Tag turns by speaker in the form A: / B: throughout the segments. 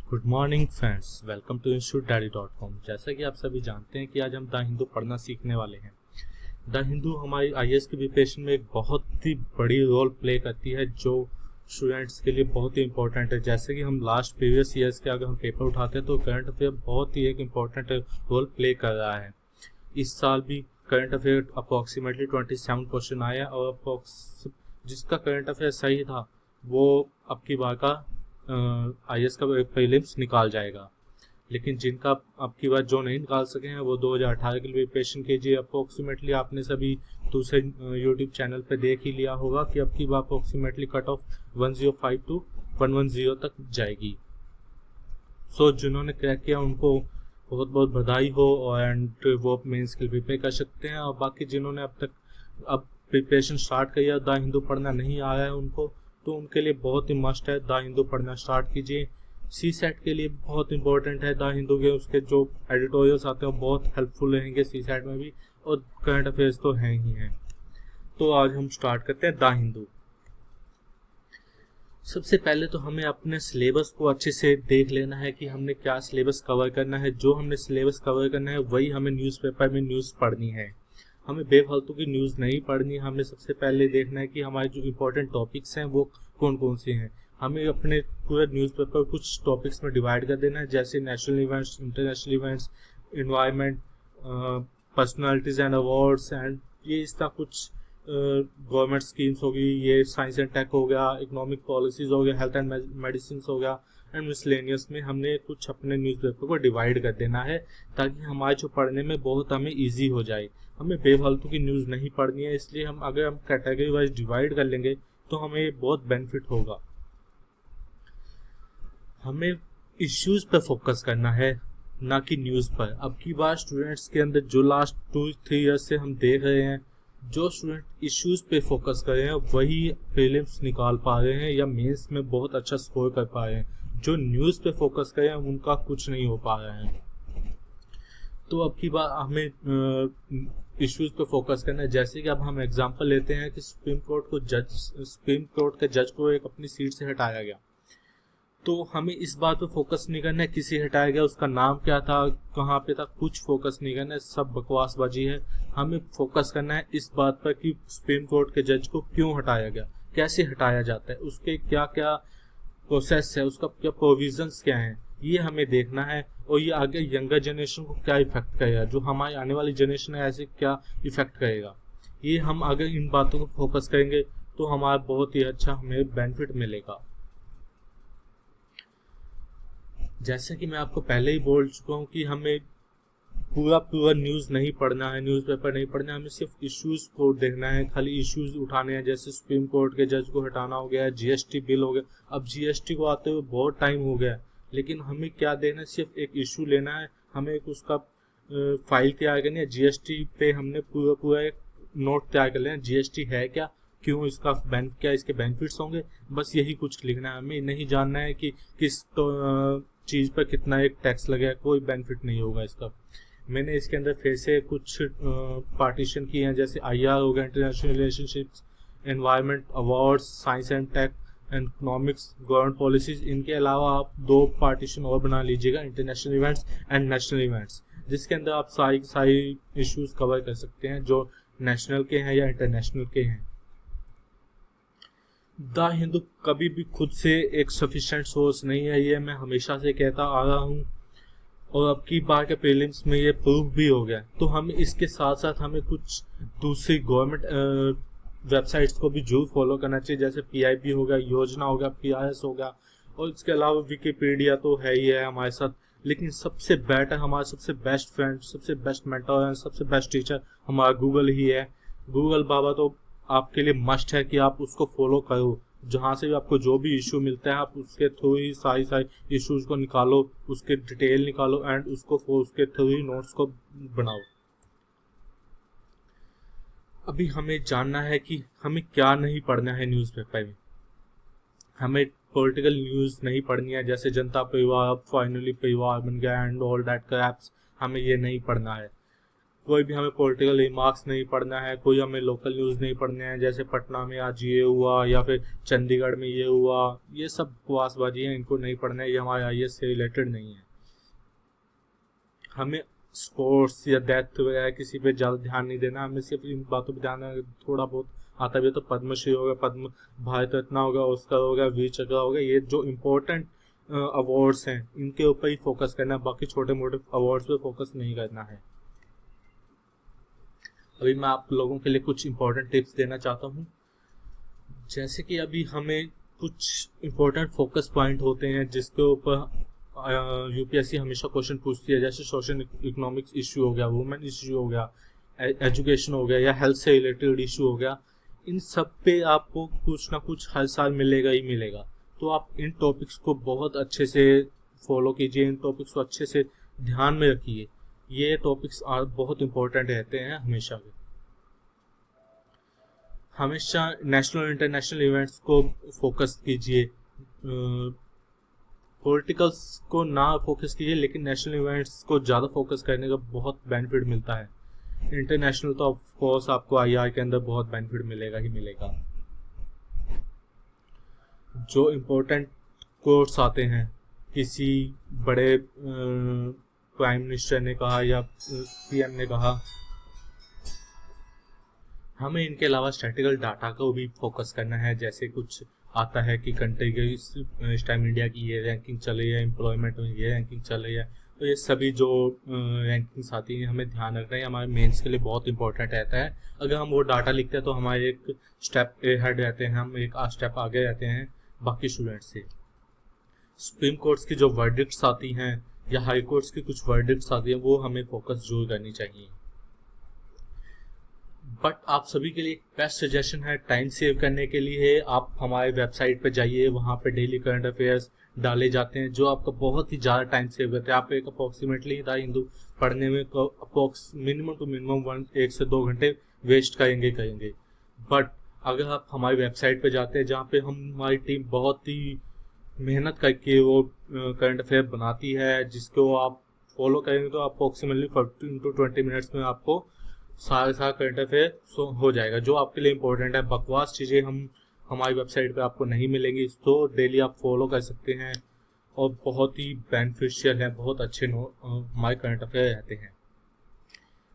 A: Good morning friends, welcome to institutdairy.com। जैसा कि आप सभी जानते हैं कि आज हम द हिंदू पढ़ना सीखने वाले हैं। द हिंदू हमारी आईएएस की प्रिपरेशन में एक बहुत ही बड़ी रोल प्ले करती है, जो स्टूडेंट्स के लिए बहुत ही इंपॉर्टेंट है। जैसे कि हम लास्ट प्रीवियस ईयर्स के अगर हम पेपर उठाते हैं तो करंट अफेयर बहुत ही एक इम्पॉर्टेंट रोल प्ले कर रहा है। इस साल भी करंट अफेयर अप्रॉक्सीमेटली 27 क्वेश्चन आया और जिसका करंट अफेयर सही था वो अब की बार का आईएएस का प्रीलिम्स निकाल जाएगा। लेकिन जिनका अब की बार जो नहीं निकाल सके हैं वो 2018 के लिए प्रिपरेशन कीजिए। अप्रोक्सीमेटली आपने सभी दूसरे यूट्यूब चैनल पे देख ही लिया होगा कि अब की बार अप्रोक्सीमेटली कट ऑफ 105 टू 110 तक जाएगी। सो जिन्होंने क्रैक किया उनको बहुत बहुत बधाई हो एंड वो मेंस के लिए प्रिपेयर कर सकते हैं। और बाकी जिन्होंने अब प्रिपरेशन स्टार्ट किया, द हिंदू पढ़ना नहीं आया है उनको, तो उनके लिए बहुत ही मस्ट है, द हिंदू पढ़ना स्टार्ट कीजिए। सी सेट के लिए बहुत इंपॉर्टेंट है द हिंदू के, उसके जो एडिटोरियल्स आते हैं वो बहुत हेल्पफुल रहेंगे सी सेट में भी, और करंट अफेयर्स तो हैं ही हैं। तो आज हम स्टार्ट करते हैं द हिंदू। सबसे पहले तो हमें अपने सिलेबस को अच्छे से देख लेना है कि हमने क्या सिलेबस कवर करना है। जो हमने सिलेबस कवर करना है वही हमें न्यूज़पेपर में न्यूज़ पढ़नी है। हमें बेफालतू की न्यूज़ नहीं पढ़नी है। हमें सबसे पहले देखना है कि हमारे जो इम्पोर्टेंट टॉपिक्स हैं वो कौन कौन से हैं। हमें अपने पूरे न्यूज़पेपर कुछ टॉपिक्स में डिवाइड कर देना है, जैसे national events, international events, environment, personalities and awards, and ये इस तरह कुछ गवर्नमेंट स्कीम्स होगी, ये साइंस एंड टेक हो गया, इकोनॉमिक पॉलिसीज़ हो गया, हेल्थ एंड मेडिसिन हो गया, एंड मिसलेनियस में हमने कुछ अपने न्यूज़पेपर को डिवाइड कर देना है ताकि हमारे जो पढ़ने में बहुत हमें ईजी हो जाए। हमें बेफालतू की न्यूज़ नहीं पढ़नी है, इसलिए अगर हम कैटेगरी वाइज डिवाइड कर लेंगे तो हमें बहुत बेनिफिट होगा। हमें इश्यूज पर फोकस करना है, ना कि न्यूज़ पर। अब की बार स्टूडेंट्स के अंदर जो लास्ट 2-3 ईयर्स से हम देख रहे हैं, जो स्टूडेंट इश्यूज पे फोकस कर रहे हैं वही प्रीलिम्स निकाल पा रहे हैं या मेंस में बहुत अच्छा स्कोर कर पा रहे हैं। जो न्यूज़ पे फोकस कर रहे हैं उनका कुछ नहीं हो पा रहा है। तो अब की बार हमें इश्यूज पे फोकस करना है। जैसे कि अब हम एग्जांपल लेते हैं कि सुप्रीम कोर्ट के जज को एक अपनी सीट से हटाया गया, तो हमें इस बात पे फोकस नहीं करना है किसे हटाया गया, उसका नाम क्या था, कहाँ पे था, कुछ फोकस नहीं करना है, सब बकवासबाजी है। हमें फोकस करना है इस बात पर कि सुप्रीम कोर्ट के जज को क्यों हटाया गया, कैसे हटाया जाता है, उसके क्या क्या प्रोसेस है, उसका क्या प्रोविजंस क्या हैं, ये हमें देखना है। और ये आगे यंगर जनरेशन को क्या इफेक्ट करेगा, जो हमारी आने वाली जनरेशन है ऐसे क्या इफेक्ट करेगा। ये हम अगर इन बातों को फोकस करेंगे तो हमारा बहुत ही अच्छा हमें बेनिफिट मिलेगा। जैसे कि मैं आपको पहले ही बोल चुका हूँ कि हमें पूरा न्यूज़ नहीं पढ़ना है, न्यूज़पेपर नहीं पढ़ना है, हमें सिर्फ इश्यूज़ को देखना है, खाली इश्यूज़ उठाने हैं। जैसे सुप्रीम कोर्ट के जज को हटाना हो गया, जीएसटी बिल हो गया। अब जीएसटी को आते हुए बहुत टाइम हो गया, लेकिन हमें क्या देखना है, सिर्फ एक इशू लेना है, हमें एक उसका फाइल तैयार करनी है। जीएसटी पे हमने पूरा एक नोट तैयार कर लेना, जीएसटी है क्या, क्यों इसका क्या इसके बेनिफिट्स होंगे, बस यही कुछ लिखना है। हमें नहीं जानना है कि किस चीज़ पर कितना एक टैक्स लगेगा, कोई बेनिफिट नहीं होगा इसका। मैंने इसके अंदर फिर से कुछ पार्टीशन किए हैं, जैसे आईआर हो गया, international relationships, environment, awards, science and tech, and economics, government policies. इनके अलावा आप 2 पार्टीशन और बना लीजिएगा, international events and national events, जिसके अंदर आप सारी इश्यूज कवर कर सकते हैं जो नेशनल के हैं या इंटरनेशनल के हैं। द हिंदू कभी भी खुद से एक सफिशिएंट सोर्स नहीं है, ये मैं हमेशा से कहता आ रहा हूँ, और अब की बार के प्रीलिम्स में ये प्रूव भी हो गया। तो हम इसके साथ साथ हमें कुछ दूसरी गवर्नमेंट वेबसाइट्स को भी जरूर फॉलो करना चाहिए, जैसे पीआईबी हो गया, योजना हो गया, पीआरएस हो गया, और इसके अलावा विकिपीडिया तो है ही है हमारे साथ। लेकिन सबसे बेटर, हमारा सबसे बेस्ट फ्रेंड, सबसे बेस्ट मेंटर एंड सबसे बेस्ट टीचर हमारा गूगल ही है। गूगल बाबा तो आपके लिए मस्ट है कि आप उसको फॉलो करो। जहाँ से भी आपको जो भी इशू मिलता है आप उसके थ्रू ही सारी इश्यूज को निकालो, उसके डिटेल निकालो, एंड उसके थ्रू ही नोट्स को बनाओ। अभी हमें जानना है कि हमें क्या नहीं पढ़ना है न्यूज़पेपर में। हमें पॉलिटिकल न्यूज़ नहीं पढ़नी है, जैसे जनता परिवार फाइनली परिवार बन गया एंड ऑल दैट क्रैप्स, हमें ये नहीं पढ़ना है। कोई भी हमें पॉलिटिकल रिमार्क्स नहीं पढ़ना है, कोई हमें लोकल न्यूज़ नहीं पढ़ने हैं, जैसे पटना में आज ये हुआ या फिर चंडीगढ़ में ये हुआ, ये सब बकवासबाजी है, इनको नहीं पढ़ना है, ये हमारे आईएएस से रिलेटेड नहीं है। हमें स्पोर्ट्स या डेथ वगैरह किसी पे ज़्यादा ध्यान नहीं देना, हमें सिर्फ इन बातों पे ध्यान देना। थोड़ा बहुत आता भी है तो पद्मश्री हो गया, पद्म भारत रत्न हो गया, ऑस्कर हो गया, वीर चक्र हो गया, ये जो इम्पोर्टेंट अवार्ड्स हैं इनके ऊपर ही फोकस करना है, बाकी छोटे मोटे अवार्ड्स पे फोकस नहीं करना है। अभी मैं आप लोगों के लिए कुछ इम्पोर्टेंट टिप्स देना चाहता हूँ। जैसे कि अभी हमें कुछ इम्पोर्टेंट फोकस पॉइंट होते हैं जिसके ऊपर यूपीएससी हमेशा क्वेश्चन पूछती है, जैसे सोशल इकोनॉमिक्स इशू हो गया, वुमेन इशू हो गया, एजुकेशन हो गया या हेल्थ से रिलेटेड इशू हो गया। इन सब पे आपको कुछ ना कुछ हर साल मिलेगा ही मिलेगा। तो आप इन टॉपिक्स को बहुत अच्छे से फॉलो कीजिए, इन टॉपिक्स को अच्छे से ध्यान में रखिए। ये टॉपिक्स बहुत इंपॉर्टेंट रहते हैं हमेशा के। हमेशा नेशनल और इंटरनेशनल इवेंट्स को फोकस कीजिए, पॉलिटिकल्स को ना फोकस कीजिए, लेकिन नेशनल इवेंट्स को ज़्यादा फोकस करने का बहुत बेनिफिट मिलता है। इंटरनेशनल तो ऑफ कोर्स आपको आईआर के अंदर बहुत बेनिफिट मिलेगा ही मिलेगा। जो इम्पोर्टेंट कोट्स आते हैं, किसी बड़े प्राइम मिनिस्टर ने कहा या पीएम ने कहा, हमें इनके अलावा स्टैटिकल डाटा को भी फोकस करना है। जैसे कुछ आता है कि कंट्री के इस टाइम इंडिया की ये रैंकिंग चल रही है, एम्प्लॉयमेंट में ये रैंकिंग चल रही है, तो ये सभी जो रैंकिंग्स आती हैं हमें ध्यान रखना है, हमारे मेंस के लिए बहुत इंपॉर्टेंट रहता है। अगर हम वो डाटा लिखते हैं तो हमारे एक स्टेप हेड रहते हैं, हम एक स्टेप आगे रहते हैं बाकी स्टूडेंट से। सुप्रीम कोर्ट्स की जो वर्डिक्ट्स आती हैं या हाई कोर्ट्स की कुछ वर्डिक्ट्स आती हैं वो हमें फोकस जरूर करनी चाहिए। बट आप सभी के लिए बेस्ट सजेशन है टाइम सेव करने के लिए, आप हमारे वेबसाइट पे जाइए, वहाँ पे डेली करंट अफेयर्स डाले जाते हैं जो आपका बहुत ही ज़्यादा टाइम सेव करते हैं। आप एक अप्रॉक्सीमेटली द हिंदू पढ़ने में अप्रॉक्स मिनिमम टू मिनिमम 1 से 2 घंटे वेस्ट करेंगे। बट अगर आप हमारी वेबसाइट पे जाते हैं जहाँ पे हमारी टीम बहुत ही मेहनत करके वो करंट अफेयर बनाती है, जिसको आप फॉलो करेंगे तो अप्रॉक्सीमेटली 15 to 20 मिनट्स में आपको सारा करंट अफेयर हो जाएगा, जो आपके लिए इम्पोर्टेंट है। बकवास चीज़ें हमारी वेबसाइट पे आपको नहीं मिलेंगी, तो डेली आप फॉलो कर सकते हैं और बहुत ही बेनिफिशियल है, बहुत अच्छे हमारे करंट अफेयर रहते हैं।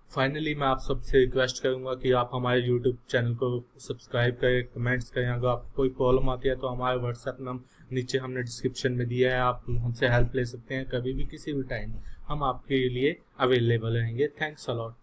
A: फाइनली मैं आप सबसे रिक्वेस्ट करूंगा कि आप हमारे यूट्यूब चैनल को सब्सक्राइब करें, कमेंट्स करें। अगर आपको कोई प्रॉब्लम आती है तो हमारे व्हाट्सएप नंबर नीचे हमने डिस्क्रिप्शन में दिया है, आप हमसे हेल्प ले सकते हैं कभी भी किसी भी टाइम, हम आपके लिए अवेलेबल रहेंगे। Thanks a lot.